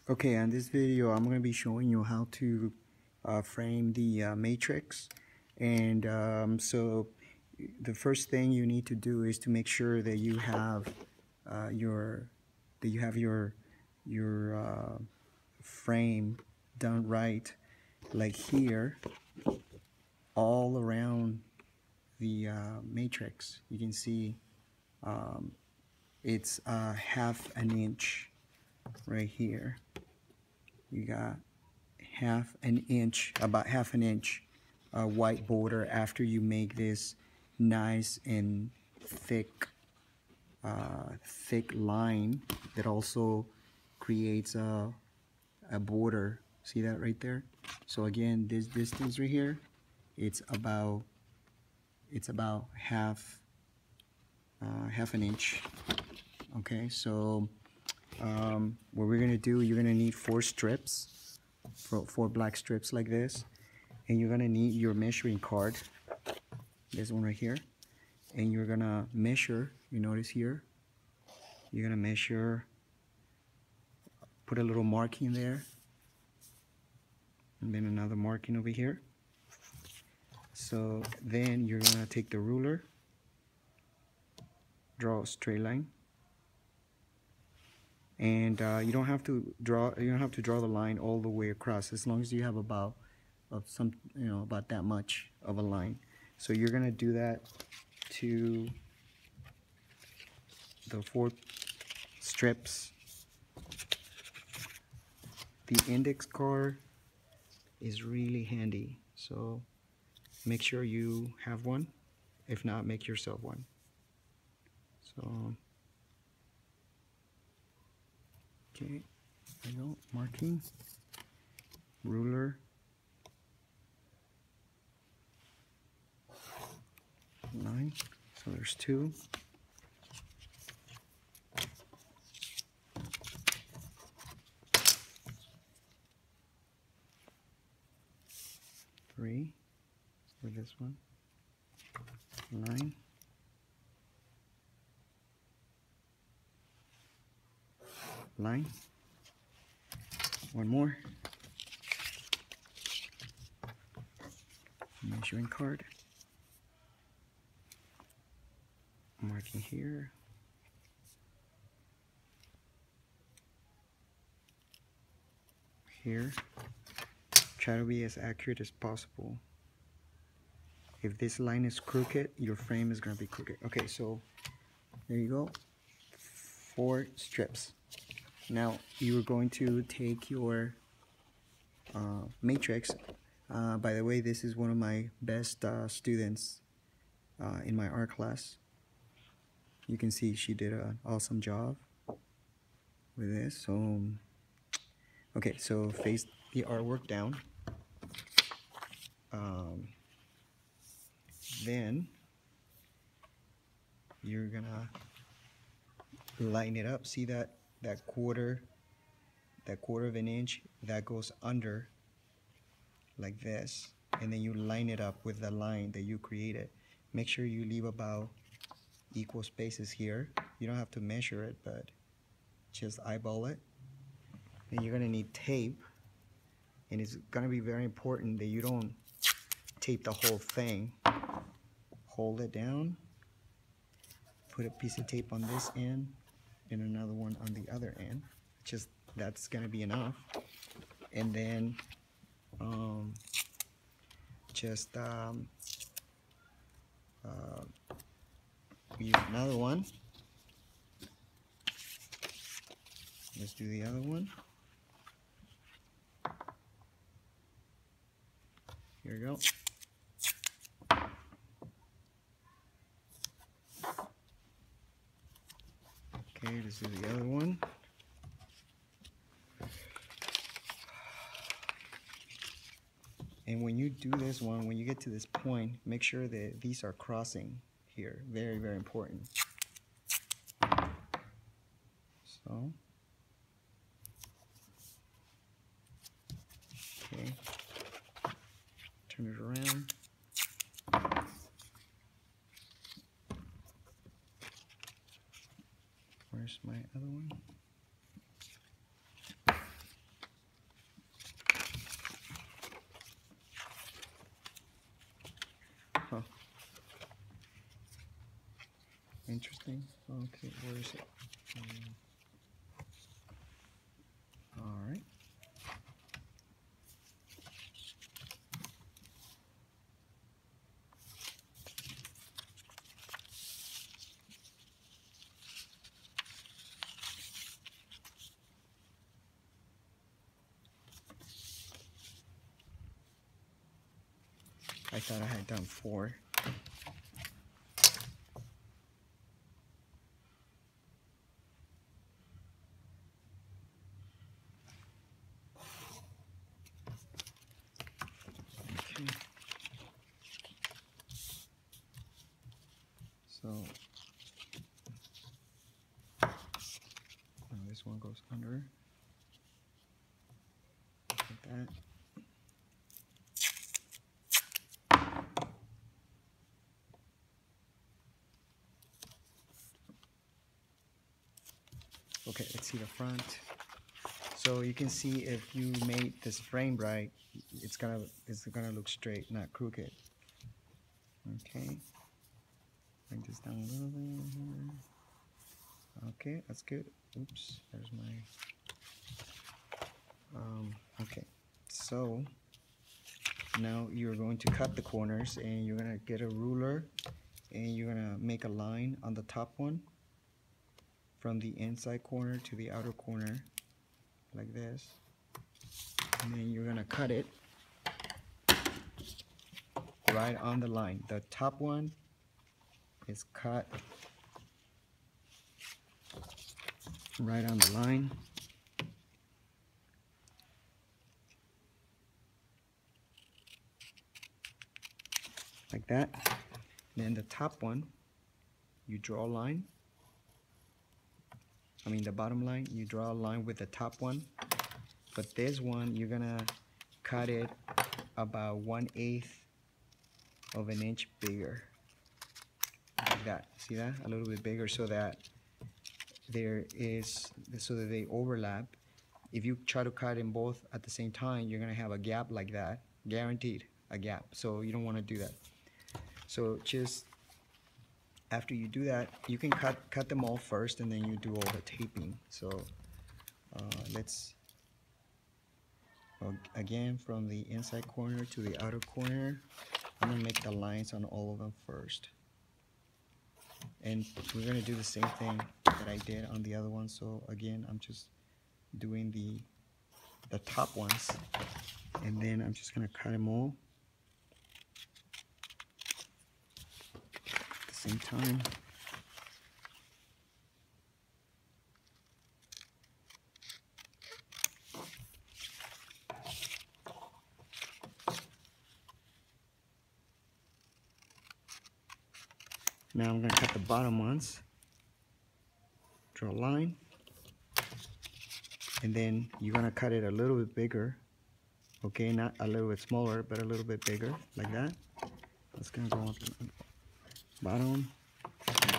Okay, in this video I'm going to be showing you how to frame the matrix. And so the first thing you need to do is to make sure that you have your frame done right, like here, all around the matrix. You can see it's half an inch right here. You got about half an inch white border after you make this nice and thick line that also creates a border. See that right there? So again, this distance right here, it's about half an inch. Okay, so what we're gonna do, you're gonna need 4 strips, 4 black strips like this, and you're gonna need your measuring card, this one right here, and you're gonna measure. You notice here, you're gonna measure, put a little marking there, and then another marking over here. So then you're gonna take the ruler, draw a straight line. And you don't have to draw the line all the way across, as long as you have about that much of a line. So you're gonna do that to the 4 strips. The index card is really handy, so make sure you have one. If not, make yourself one. So okay, there you go, marking, ruler, line, so there's 2. Three for this one, line, line, one more, measuring card, marking here, here. Try to be as accurate as possible. If this line is crooked, your frame is going to be crooked. Okay, so there you go, 4 strips. Now you are going to take your matrix. By the way, this is one of my best students in my art class. You can see she did an awesome job with this. So okay, so face the artwork down. Then you're gonna line it up. See that quarter of an inch that goes under like this, and then you line it up with the line that you created. Make sure you leave about equal spaces here. You don't have to measure it, but just eyeball it. Then you're gonna need tape, and it's gonna be very important that you don't tape the whole thing. Hold it down, put a piece of tape on this end and another one on the other end. Just that's gonna be enough. And then use another one. Let's do the other one. Here we go. Okay, this is the other one. And when you do this one, when you get to this point, make sure that these are crossing here. Very, very important. So, okay, turn it around. Where's my other one? interesting. Okay, where is it? All right. I thought I had done 4. Okay. So now this one goes under like that. Okay, let's see the front. So you can see if you made this frame right, it's gonna look straight, not crooked. Okay, bring this down a little bit here. Okay, that's good. Oops, there's my. Okay, so now you're going to cut the corners, and you're gonna get a ruler, and you're gonna make a line on the top one from the inside corner to the outer corner like this, and then you're gonna cut it right on the line. The top one is cut right on the line. Like that. Then the top one, you draw a line. I mean the bottom line, you draw a line with the top one. But this one, you're gonna cut it about 1/8 of an inch bigger. Like that. See that? A little bit bigger, so that they overlap. If you try to cut them both at the same time, you're gonna have a gap like that, guaranteed a gap. So you don't want to do that. So just after you do that, you can cut them all first, and then you do all the taping. So let's again, from the inside corner to the outer corner, I'm gonna make the lines on all of them first. And we're gonna do the same thing that I did on the other one. So again, I'm just doing the top ones, and then I'm just gonna cut them all at the same time. Now I'm gonna cut the bottom ones. Draw a line, and then you're gonna cut it a little bit bigger. Okay, not a little bit smaller, but a little bit bigger, like that. That's gonna go on the bottom.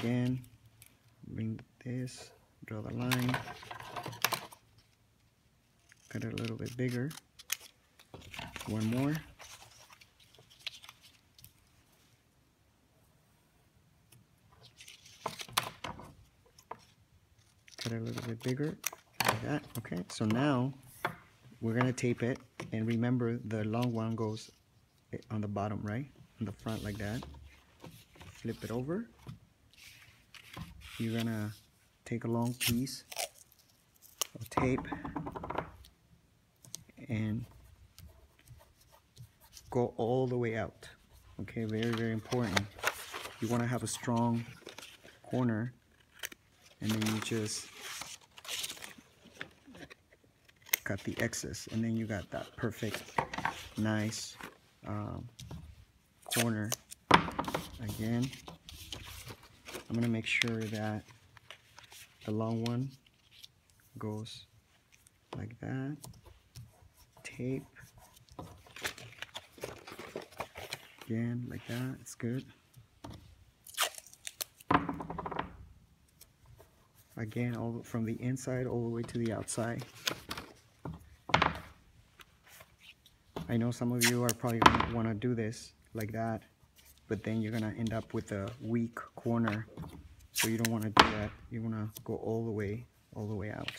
Again, bring this, draw the line, cut it a little bit bigger. One more. Cut it a little bit bigger, like that. Okay, so now we're gonna tape it, and remember the long one goes on the bottom, right? On the front, like that. Flip it over. You're gonna take a long piece of tape and go all the way out. Okay, very, very important. You want to have a strong corner, and then you just cut the excess, and then you got that perfect, nice corner. Again, I'm gonna make sure that the long one goes like that. Tape again, like that. It's good. Again, all from the inside all the way to the outside. I know some of you are probably gonna want to do this like that, but then you're gonna end up with a weak corner So you don't want to do that. You want to go all the way out.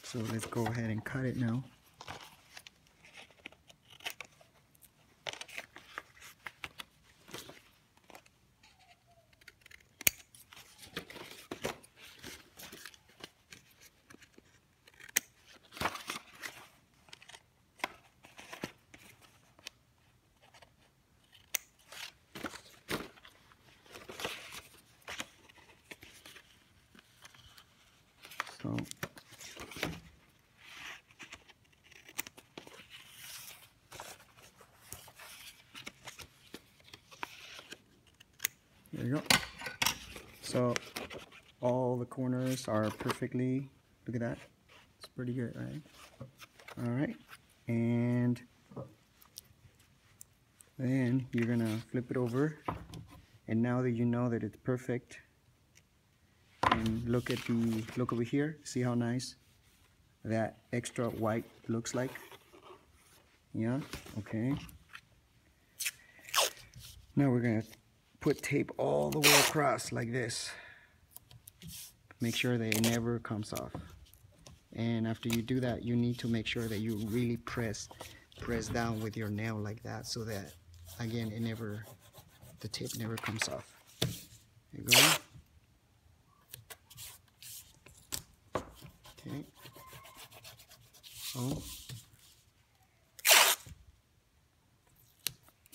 So let's go ahead and cut it now. So there you go. So all the corners are perfectly, look at that. It's pretty good, right? All right. And then you're gonna flip it over. And now that you know that it's perfect, and look over here, see how nice that extra white looks like? Yeah, okay. Now we're gonna put tape all the way across like this. Make sure that it never comes off. And after you do that, you need to make sure that you really press down with your nail like that, so that again the tape never comes off. There you go. Okay. Oh.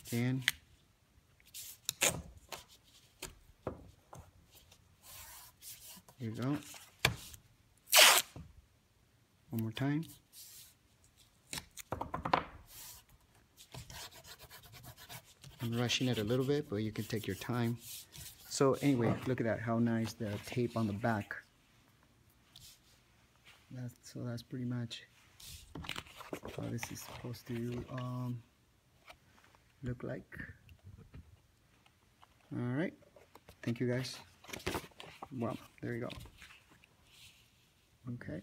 Again. There you go. One more time. I'm rushing it a little bit, but you can take your time. So anyway, look at that, how nice the tape on the back. That's pretty much how this is supposed to look like. All right, thank you guys. Well, there you go. Okay.